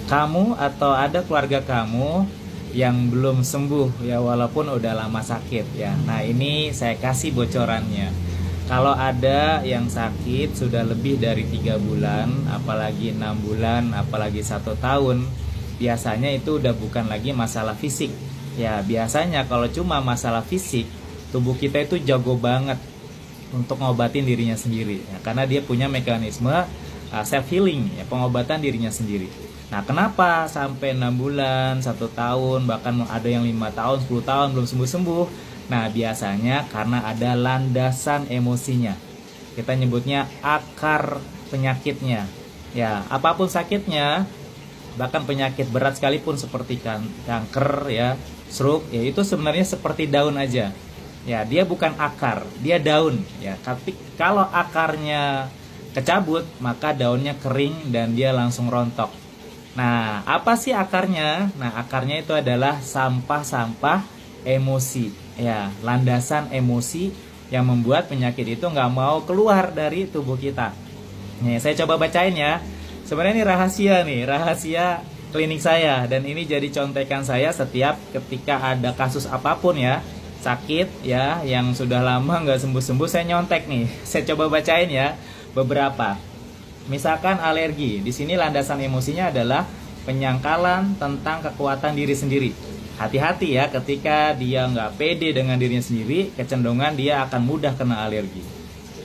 kamu atau ada keluarga kamu yang belum sembuh ya, walaupun udah lama sakit ya. Nah, ini saya kasih bocorannya. Kalau ada yang sakit sudah lebih dari 3 bulan, apalagi 6 bulan, apalagi 1 tahun, biasanya itu udah bukan lagi masalah fisik. Ya, biasanya kalau cuma masalah fisik, tubuh kita itu jago banget untuk ngobatin dirinya sendiri ya, karena dia punya mekanisme self healing ya, pengobatan dirinya sendiri. Nah, kenapa sampai 6 bulan, 1 tahun, bahkan ada yang 5 tahun, 10 tahun belum sembuh-sembuh? Nah, biasanya karena ada landasan emosinya. Kita nyebutnya akar penyakitnya. Ya, apapun sakitnya, bahkan penyakit berat sekalipun seperti kanker ya, stroke, ya itu sebenarnya seperti daun aja. Ya, dia bukan akar, dia daun ya. Tapi kalau akarnya kecabut, maka daunnya kering dan dia langsung rontok. Nah, apa sih akarnya? Nah, akarnya itu adalah sampah-sampah emosi. Ya, landasan emosi yang membuat penyakit itu nggak mau keluar dari tubuh kita. Nih, saya coba bacain ya. Sebenarnya ini rahasia klinik saya. Dan ini jadi contekan saya setiap ketika ada kasus apapun ya, sakit ya, yang sudah lama nggak sembuh-sembuh, saya nyontek nih. Saya coba bacain ya beberapa. Misalkan alergi, di sini landasan emosinya adalah penyangkalan tentang kekuatan diri sendiri. Hati-hati ya, ketika dia nggak pede dengan dirinya sendiri, kecenderungan dia akan mudah kena alergi.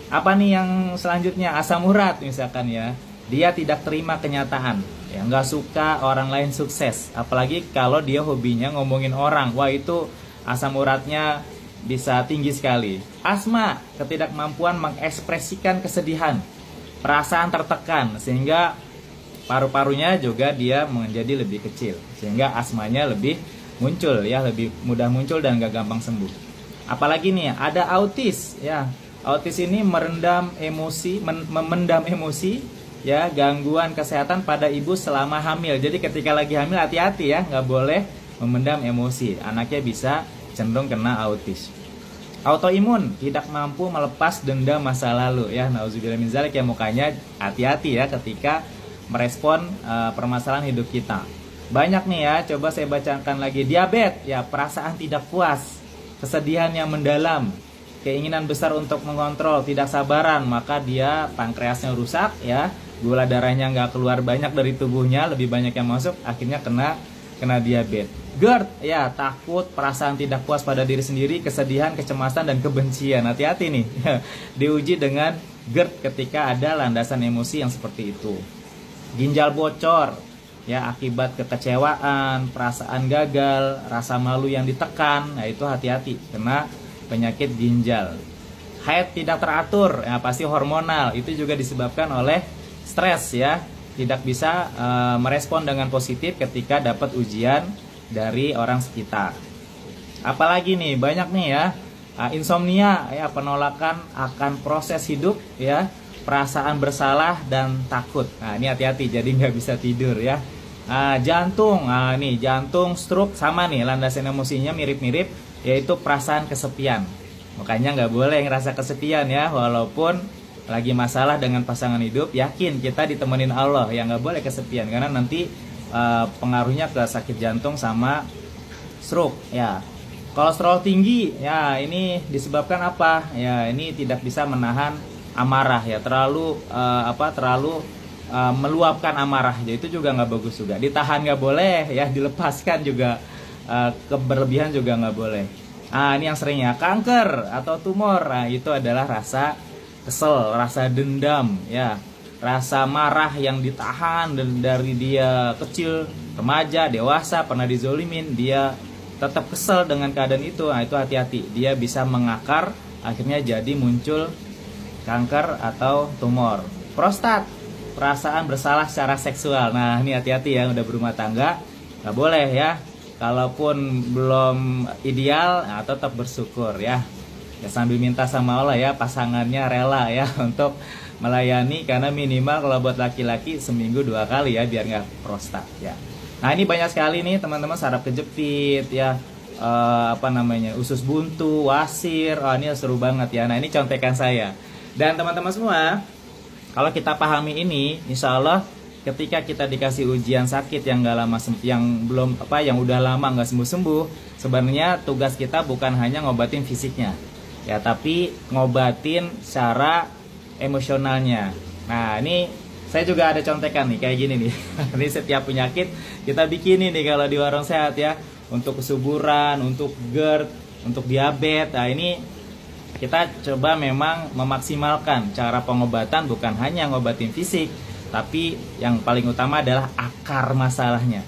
Apa nih yang selanjutnya? Asam urat misalkan ya. Dia tidak terima kenyataan, ya, nggak suka orang lain sukses. Apalagi kalau dia hobinya ngomongin orang. Wah, itu asam uratnya bisa tinggi sekali. Asma, ketidakmampuan mengekspresikan kesedihan, perasaan tertekan, sehingga paru-parunya juga dia menjadi lebih kecil, sehingga asmanya lebih muncul ya, lebih mudah muncul dan gak gampang sembuh. Apalagi nih, ada autis ya. Autis ini memendam emosi ya, gangguan kesehatan pada ibu selama hamil. Jadi ketika lagi hamil hati-hati ya, nggak boleh memendam emosi. Anaknya bisa cenderung kena autis. Autoimun, tidak mampu melepas dendam masa lalu ya. Nauzubillah min dzalik ya, mukanya hati-hati ya ketika merespon permasalahan hidup kita. Banyak nih ya, coba saya bacakan lagi. Diabetes ya, perasaan tidak puas, kesedihan yang mendalam, keinginan besar untuk mengontrol, tidak sabaran, maka dia pankreasnya rusak ya, gula darahnya nggak keluar banyak dari tubuhnya, lebih banyak yang masuk, akhirnya kena diabetes. GERD ya, takut, perasaan tidak puas pada diri sendiri, kesedihan, kecemasan, dan kebencian. Hati-hati nih diuji dengan GERD ketika ada landasan emosi yang seperti itu. Ginjal bocor ya, akibat kekecewaan, perasaan gagal, rasa malu yang ditekan. Nah, itu hati-hati kena penyakit ginjal. Haid tidak teratur ya, pasti hormonal. Itu juga disebabkan oleh stres ya, tidak bisa merespon dengan positif ketika dapat ujian dari orang sekitar. Apalagi nih, banyak nih ya, insomnia ya, penolakan akan proses hidup ya, perasaan bersalah dan takut. Nah, ini hati-hati, jadi nggak bisa tidur ya. Jantung, nih jantung, stroke, sama nih landasan emosinya mirip-mirip, yaitu perasaan kesepian. Makanya nggak boleh ngerasa kesepian ya, walaupun lagi masalah dengan pasangan hidup, yakin kita ditemenin Allah, ya nggak boleh kesepian, karena nanti pengaruhnya ke sakit jantung sama stroke ya. Kolesterol tinggi ya, ini disebabkan apa ya, ini tidak bisa menahan amarah ya, terlalu meluapkan amarah, jadi itu juga nggak bagus juga. Ditahan nggak boleh ya, dilepaskan juga keberlebihan juga nggak boleh. Ini yang seringnya kanker atau tumor. Nah, itu adalah rasa kesel, rasa dendam ya, rasa marah yang ditahan dan dari dia kecil, remaja, dewasa, pernah dizolimin, dia tetap kesel dengan keadaan itu. Nah, itu hati-hati, dia bisa mengakar, akhirnya jadi muncul kanker atau tumor. Prostat, perasaan bersalah secara seksual. Nah, ini hati-hati ya, udah berumah tangga nggak boleh ya. Kalaupun belum ideal, nah, tetap bersyukur ya. Ya, sambil minta sama Allah ya, pasangannya rela ya untuk melayani, karena minimal kalau buat laki-laki seminggu 2 kali ya, biar nggak prostat ya. Nah, ini banyak sekali nih teman-teman, saraf kejepit ya, usus buntu, wasir. Ini seru banget ya. Nah, ini contekan saya. Dan teman-teman semua, kalau kita pahami ini, insya Allah ketika kita dikasih ujian sakit yang nggak lama yang belum yang udah lama nggak sembuh-sembuh, sebenarnya tugas kita bukan hanya ngobatin fisiknya ya, tapi ngobatin secara emosionalnya. Nah, ini saya juga ada contekan nih kayak gini nih. Ini setiap penyakit kita bikin nih kalau di warung sehat ya, untuk kesuburan, untuk GERD, untuk diabetes. Nah, ini kita coba memang memaksimalkan cara pengobatan, bukan hanya ngobatin fisik, tapi yang paling utama adalah akar masalahnya.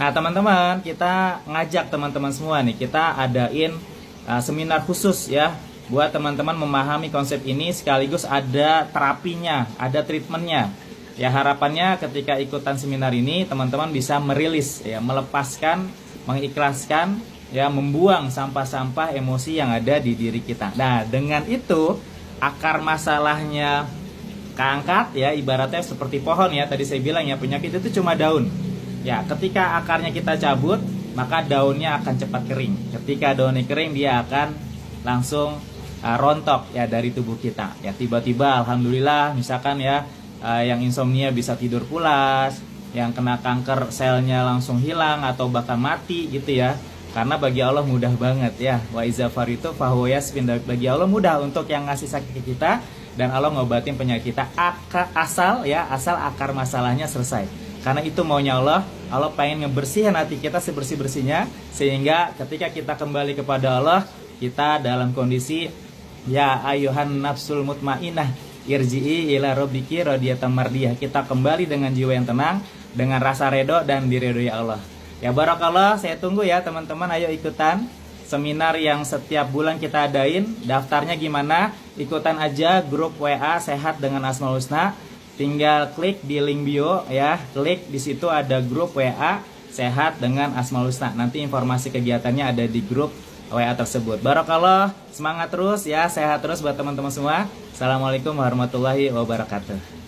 Nah, teman-teman, kita ngajak teman-teman semua nih, kita adain seminar khusus ya, buat teman-teman memahami konsep ini, sekaligus ada terapinya, ada treatmentnya. Ya, harapannya ketika ikutan seminar ini teman-teman bisa merilis ya, melepaskan, mengikhlaskan ya, membuang sampah-sampah emosi yang ada di diri kita. Nah, dengan itu akar masalahnya keangkat ya, ibaratnya seperti pohon ya, tadi saya bilang ya, penyakit itu cuma daun. Ya, ketika akarnya kita cabut, maka daunnya akan cepat kering. Ketika daunnya kering, dia akan langsung rontok ya dari tubuh kita. Ya, tiba-tiba alhamdulillah misalkan ya, yang insomnia bisa tidur pulas, yang kena kanker selnya langsung hilang atau bahkan mati gitu ya. Karena bagi Allah mudah banget ya. Wa iza faritu fahuwa yasfin, bagi Allah mudah untuk yang ngasih sakit ke kita, dan Allah ngobatin penyakit kita asal akar masalahnya selesai. Karena itu maunya Allah. Allah pengen ngebersihin hati kita sebersih-bersihnya, sehingga ketika kita kembali kepada Allah, kita dalam kondisi ya ayuhan nafsul mutmainnah irji'i ila rabbiki radiyatan mardiyah. Kita kembali dengan jiwa yang tenang, dengan rasa redho dan diridhoi Allah. Ya barakallah, saya tunggu ya teman-teman, ayo ikutan seminar yang setiap bulan kita adain. Daftarnya gimana? Ikutan aja grup WA Sehat dengan Asmaul Husna. Tinggal klik di link bio ya, klik di situ ada grup WA Sehat dengan Asmaul Husna. Nanti informasi kegiatannya ada di grup WA tersebut. Barakallah, semangat terus ya, sehat terus buat teman-teman semua. Assalamualaikum warahmatullahi wabarakatuh.